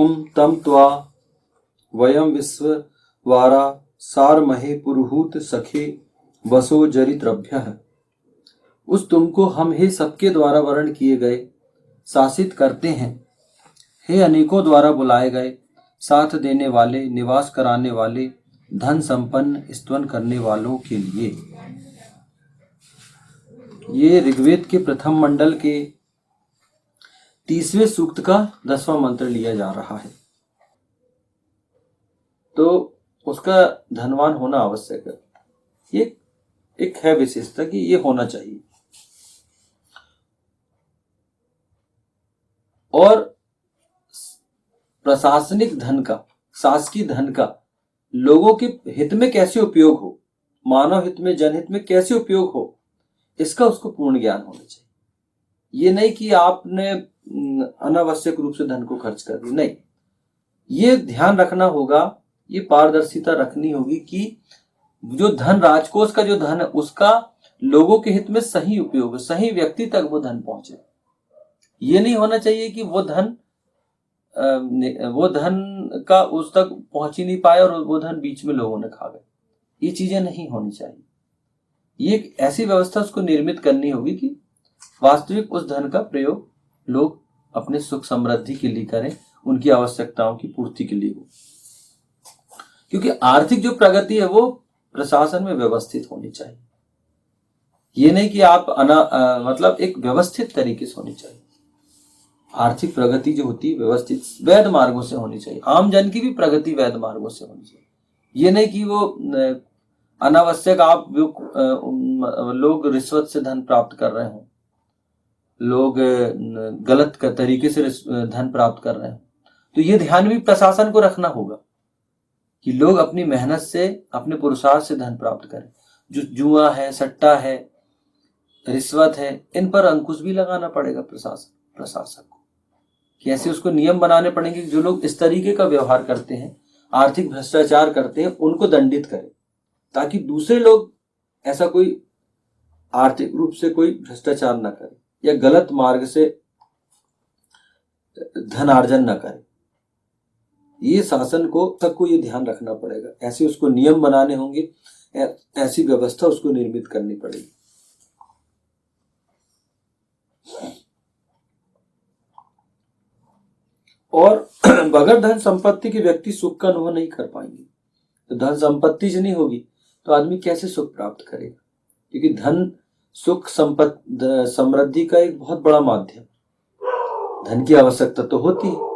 ओम तम त्वा वयम विश्ववारा सारमहे पुरुहूत सखे वसो जरित्रभ्यः। उस तुमको हम हे सबके द्वारा वर्ण किए गए शासित करते हैं, हे अनेकों द्वारा बुलाए गए, साथ देने वाले, निवास कराने वाले, धन संपन्न, स्तवन करने वालों के लिए। ये ऋग्वेद के प्रथम मंडल के 30वें सूक्त का 10वां मंत्र लिया जा रहा है। तो उसका धनवान होना आवश्यक है। ये एक है विशेषता कि ये होना चाहिए। और प्रशासनिक धन का, शासकीय धन का लोगों के हित में कैसे उपयोग हो, मानव हित में, जनहित में कैसे उपयोग हो, इसका उसको पूर्ण ज्ञान होना चाहिए। ये नहीं कि आपने अनावश्यक रूप से धन को खर्च कर दिया, नहीं। ये ध्यान रखना होगा, ये पारदर्शिता रखनी होगी कि जो धन, राजकोष का जो धन है, उसका लोगों के हित में सही उपयोग, सही व्यक्ति तक वो धन पहुंचे। ये नहीं होना चाहिए कि वो धन का उस तक पहुंच ही नहीं पाया और वो धन बीच में लोगों ने खा गए। ये चीजें नहीं होनी चाहिए। ये एक ऐसी व्यवस्था उसको निर्मित करनी होगी कि वास्तविक उस धन का प्रयोग लोग अपने सुख समृद्धि के लिए करें, उनकी आवश्यकताओं की पूर्ति के लिए हो। क्योंकि आर्थिक जो प्रगति है वो प्रशासन में व्यवस्थित होनी चाहिए। ये नहीं कि आप मतलब एक व्यवस्थित तरीके से होनी चाहिए। आर्थिक प्रगति जो होती है व्यवस्थित वैध मार्गों से होनी चाहिए। आम जन की भी प्रगति वैध मार्गों से होनी चाहिए। ये नहीं कि वो अनावश्यक आप लोग रिश्वत से धन प्राप्त कर रहे हो, लोग गलत तरीके से धन प्राप्त कर रहे हो। तो ये ध्यान भी प्रशासन को रखना होगा कि लोग अपनी मेहनत से, अपने पुरुषार्थ से धन प्राप्त करें। जो जुआ है, सट्टा है, रिश्वत है, इन पर अंकुश भी लगाना पड़ेगा प्रशासक को। कैसे उसको नियम बनाने पड़ेंगे जो लोग इस तरीके का व्यवहार करते हैं, आर्थिक भ्रष्टाचार करते हैं, उनको दंडित करें, ताकि दूसरे लोग ऐसा कोई आर्थिक रूप से कोई भ्रष्टाचार न करे या गलत मार्ग से धनार्जन न करे। ये शासन को सबको ये ध्यान रखना पड़ेगा। ऐसे उसको नियम बनाने होंगे, ऐसी व्यवस्था उसको निर्मित करनी पड़ेगी। और बगैर धन संपत्ति के व्यक्ति सुख का अनुभव नहीं कर पाएंगे। तो धन संपत्ति से नहीं होगी तो आदमी कैसे सुख प्राप्त करेगा? क्योंकि धन सुख समृद्धि का एक बहुत बड़ा माध्यम। धन की आवश्यकता तो होती है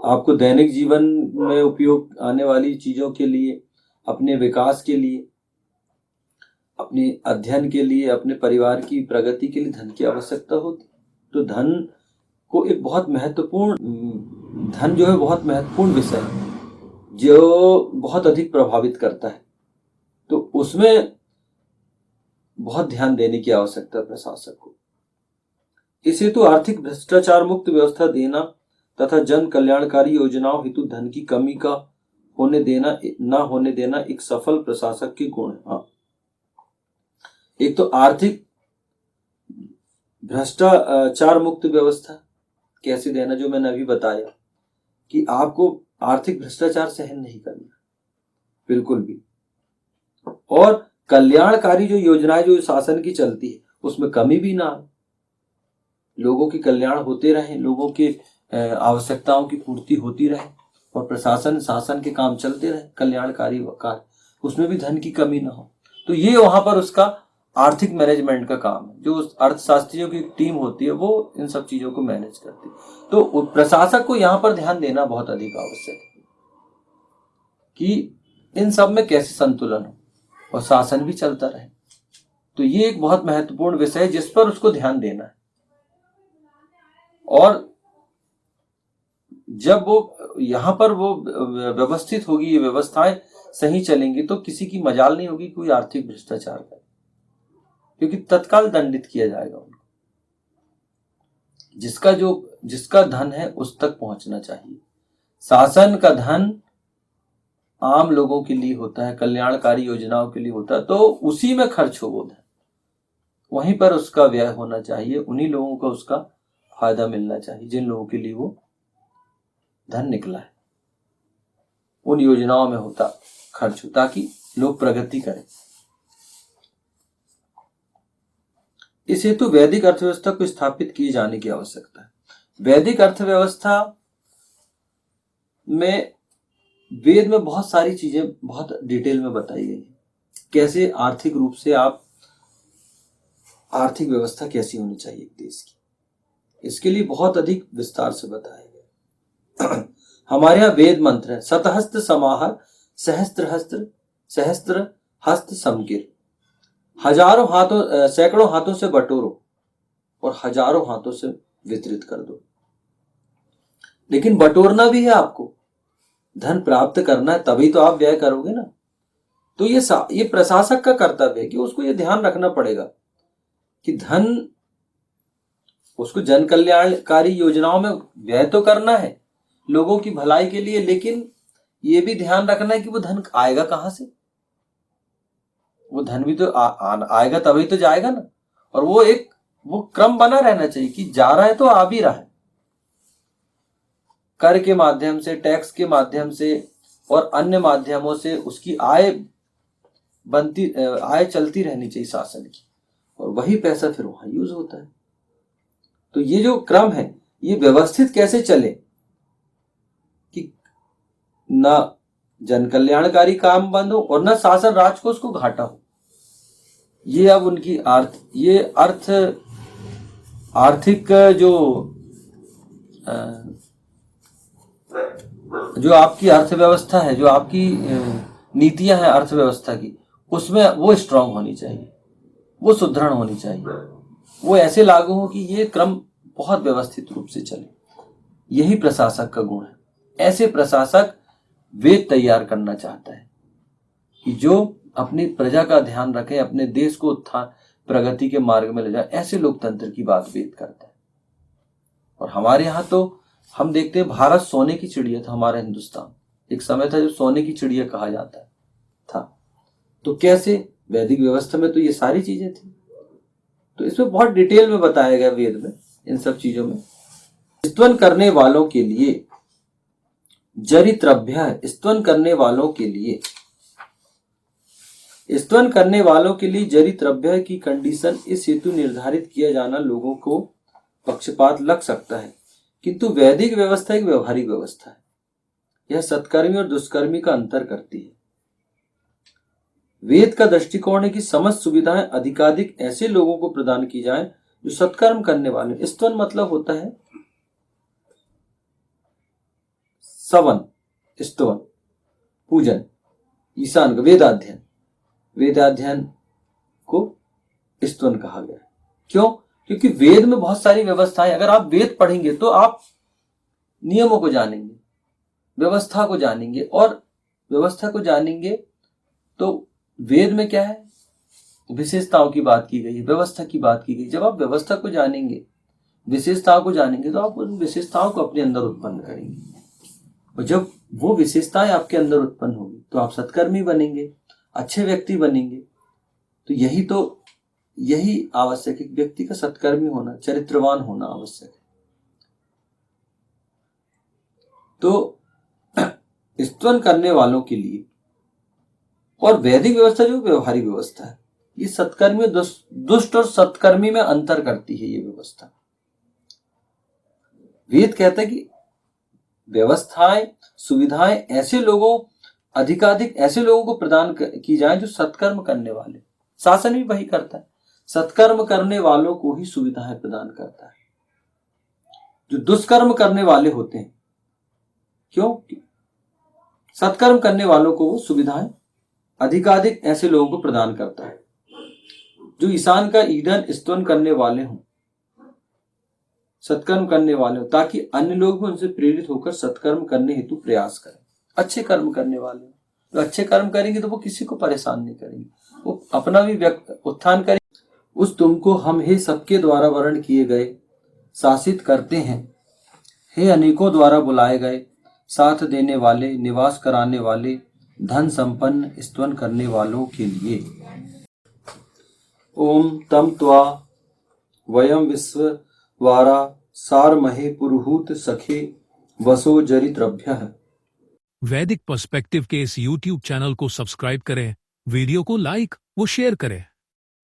आपको दैनिक जीवन में उपयोग आने वाली चीजों के लिए, अपने विकास के लिए, अपने अध्ययन के लिए, अपने परिवार की प्रगति के लिए धन की आवश्यकता होती। तो धन को एक बहुत महत्वपूर्ण, धन जो है बहुत महत्वपूर्ण विषय है जो बहुत अधिक प्रभावित करता है। तो उसमें बहुत ध्यान देने की आवश्यकता प्रशासक को। इस हेतु आर्थिक भ्रष्टाचार मुक्त व्यवस्था देना तथा जन कल्याणकारी योजनाओं हेतु धन की कमी का न होने देना एक सफल प्रशासक के गुण है। हाँ, एक तो आर्थिक भ्रष्टाचार मुक्त व्यवस्था कैसे देना, जो मैंने अभी बताया कि आपको आर्थिक भ्रष्टाचार सहन नहीं करना बिल्कुल भी। और कल्याणकारी जो योजनाएं जो शासन की चलती है उसमें कमी भी ना आए, लोगों के कल्याण होते रहे, लोगों के आवश्यकताओं की पूर्ति होती रहे और प्रशासन शासन के काम चलते रहे, कल्याणकारी कार्य, उसमें भी धन की कमी ना हो। तो ये वहां पर उसका आर्थिक मैनेजमेंट का काम है। जो अर्थशास्त्रियों की टीम होती है वो इन सब चीजों को मैनेज करती है। तो प्रशासक को यहाँ पर ध्यान देना बहुत अधिक आवश्यक है कि इन सब में कैसे संतुलन हो और शासन भी चलता रहे। तो ये एक बहुत महत्वपूर्ण विषय है जिस पर उसको ध्यान देना है। और जब वो यहां पर वो व्यवस्थित होगी, ये व्यवस्थाएं सही चलेंगी, तो किसी की मजाल नहीं होगी कोई आर्थिक भ्रष्टाचार करे, क्योंकि तत्काल दंडित किया जाएगा उनको। जिसका धन है उस तक पहुंचना चाहिए। शासन का धन आम लोगों के लिए होता है, कल्याणकारी योजनाओं के लिए होता है, तो उसी में खर्च हो वो धन, वहीं पर उसका व्यय होना चाहिए, उन्हीं लोगों को उसका फायदा मिलना चाहिए जिन लोगों के लिए वो धन निकला है। उन योजनाओं में होता खर्च हो, ताकि लोग प्रगति करें। इस हेतु वैदिक अर्थव्यवस्था को स्थापित किए जाने की आवश्यकता है। वैदिक अर्थव्यवस्था में वेद में बहुत सारी चीजें बहुत डिटेल में बताई गई है। कैसे आर्थिक रूप से आप आर्थिक व्यवस्था कैसी होनी चाहिए एक देश की, इसके लिए बहुत अधिक विस्तार से बताया गया। हमारे यहाँ वेद मंत्र है, शतहस्त समाहर सहस्त्र हस्त समकिर। हजारों हाथों सैकड़ों हाथों से बटोरो और हजारों हाथों से वितरित कर दो। लेकिन बटोरना भी है आपको, धन प्राप्त करना है, तभी तो आप व्यय करोगे ना। तो ये प्रशासक का कर्तव्य है कि उसको ये ध्यान रखना पड़ेगा कि धन उसको जन कल्याणकारी योजनाओं में व्यय तो करना है लोगों की भलाई के लिए, लेकिन ये भी ध्यान रखना है कि वो धन आएगा कहां से। वो धन भी तो आएगा तभी तो जाएगा ना। और वो क्रम बना रहना चाहिए कि जा रहा है तो आ भी रहा है, कर के माध्यम से, टैक्स के माध्यम से और अन्य माध्यमों से उसकी आय चलती रहनी चाहिए शासन की, और वही पैसा फिर वहां यूज होता है। तो ये जो क्रम है ये व्यवस्थित कैसे चले कि ना जन कल्याणकारी काम बंद हो और ना शासन राज को उसको घाटा हो। ये अब उनकी आर्थिक जो आपकी अर्थव्यवस्था है, जो आपकी नीतियां हैं अर्थव्यवस्था की, उसमें वो स्ट्रांग होनी चाहिए, वो सुदृढ़ होनी चाहिए, वो ऐसे लागू हो कि ये क्रम बहुत व्यवस्थित रूप से चले। यही प्रशासक का गुण है। ऐसे प्रशासक वेद तैयार करना चाहता है कि जो अपनी प्रजा का ध्यान रखे, अपने देश को उत्थान प्रगति के मार्ग में ले जाए। ऐसे लोकतंत्र की बात वेद करता है। और हमारे यहाँ तो हम देखते हैं भारत सोने की चिड़िया था। हमारा हिंदुस्तान एक समय था जब सोने की चिड़िया कहा जाता था। तो कैसे वैदिक व्यवस्था में तो ये सारी चीजें थी। तो इसमें बहुत डिटेल में बताया गया वेद में इन सब चीजों में। स्तवन करने वालों के लिए जरित्रभ्य, स्तवन करने वालों के लिए जरित्रभ्य की कंडीशन इस हेतु निर्धारित किया जाना लोगों को पक्षपात लग सकता है, किंतु वैदिक व्यवस्था एक व्यवहारिक व्यवस्था है। यह सत्कर्मी और दुष्कर्मी का अंतर करती है। वेद का दृष्टिकोण है कि समस्त सुविधाएं अधिकाधिक ऐसे लोगों को प्रदान की जाएं जो सत्कर्म करने वाले। स्तवन मतलब होता है सवन, स्तवन, पूजन, ईशान का वेदाध्ययन को स्तवन कहा गया। क्यों? क्योंकि वेद में बहुत सारी व्यवस्थाएं, अगर आप वेद पढ़ेंगे तो आप नियमों को जानेंगे, व्यवस्था को जानेंगे, और व्यवस्था को जानेंगे तो वेद में क्या है, विशेषताओं की बात की गई, व्यवस्था की बात की गई। जब आप व्यवस्था को जानेंगे, विशेषताओं को जानेंगे, तो आप उन विशेषताओं को अपने अंदर उत्पन्न करेंगे। और जब वो विशेषताएं आपके अंदर उत्पन्न होगी तो आप सत्कर्मी बनेंगे, अच्छे व्यक्ति बनेंगे। तो यही आवश्यक है, व्यक्ति का सत्कर्मी होना, चरित्रवान होना आवश्यक है। तो स्तवन करने वालों के लिए, और वैदिक व्यवस्था जो व्यवहारिक व्यवस्था है, ये सत्कर्मी और दुष्ट और सत्कर्मी में अंतर करती है। ये व्यवस्था वेद कहता है कि व्यवस्थाएं, सुविधाएं अधिकाधिक ऐसे लोगों को प्रदान की जाए जो सत्कर्म करने वाले। शासन भी वही करता है, सत्कर्म करने वालों को ही सुविधाएं प्रदान करता है। जो दुष्कर्म करने वाले होते हैं, क्यों? सत्कर्म करने वालों को वो सुविधाएं अधिकाधिक ऐसे लोगों को प्रदान करता है जो ईशान का ईंधन स्तवन करने वाले हों, सत्कर्म करने वाले हों, ताकि अन्य लोग भी उनसे प्रेरित होकर सत्कर्म करने हेतु प्रयास करें। अच्छे कर्म करने वाले, तो अच्छे कर्म करेंगे तो वो किसी को परेशान नहीं करेंगे, वो अपना भी उत्थान करेंगे। उस तुमको हम हे सबके द्वारा वर्ण किए गए शासित करते हैं, हे अनेकों द्वारा बुलाए गए, साथ देने वाले, निवास कराने वाले, धन संपन्न, स्तवन करने वालों के लिए। ओम तम त्वा वयम विश्ववारा सारमहे पुरुहूत सखे वसो जरित्रभ्यः। वैदिक पर्सपेक्टिव के इस YouTube चैनल को सब्सक्राइब करें, वीडियो को लाइक व शेयर करें।